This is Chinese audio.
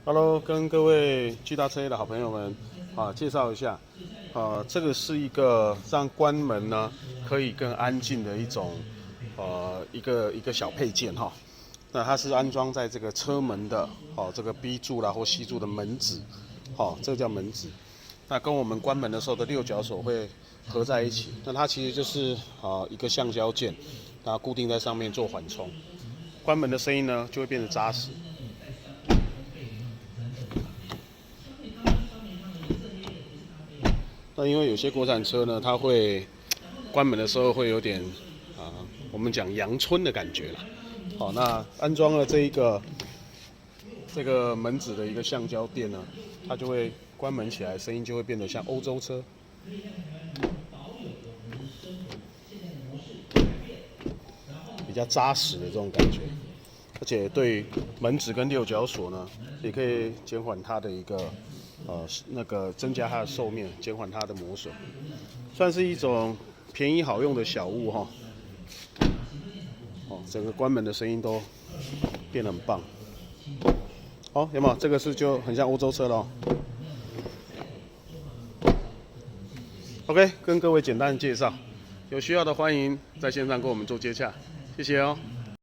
Hello，跟各位 G 大车业的好朋友们介绍一下，这个是一个让关门呢可以更安静的一种一个小配件哈。那它是安装在这个车门的这个 B 柱啦或 C 柱的门子，这个叫门子。那跟我们关门的时候的六角锁会合在一起。那它其实就是一个橡胶件，然后固定在上面做缓冲，关门的声音呢就会变得扎实。那因为有些国产车呢，它会关门的时候会有点我们讲阳春的感觉啦。好，那安装了这个门子的一个橡胶垫呢，它就会关门起来，声音就会变得像欧洲车，比较扎实的这种感觉。而且对门子跟六角锁呢，也可以减缓它的一个增加它的寿命，减缓它的磨损，算是一种便宜好用的小物哈。整个关门的声音都变得很棒。好，有没有？这个是就很像欧洲车了。OK， 跟各位简单介绍，有需要的欢迎在线上跟我们做接洽，谢谢哦。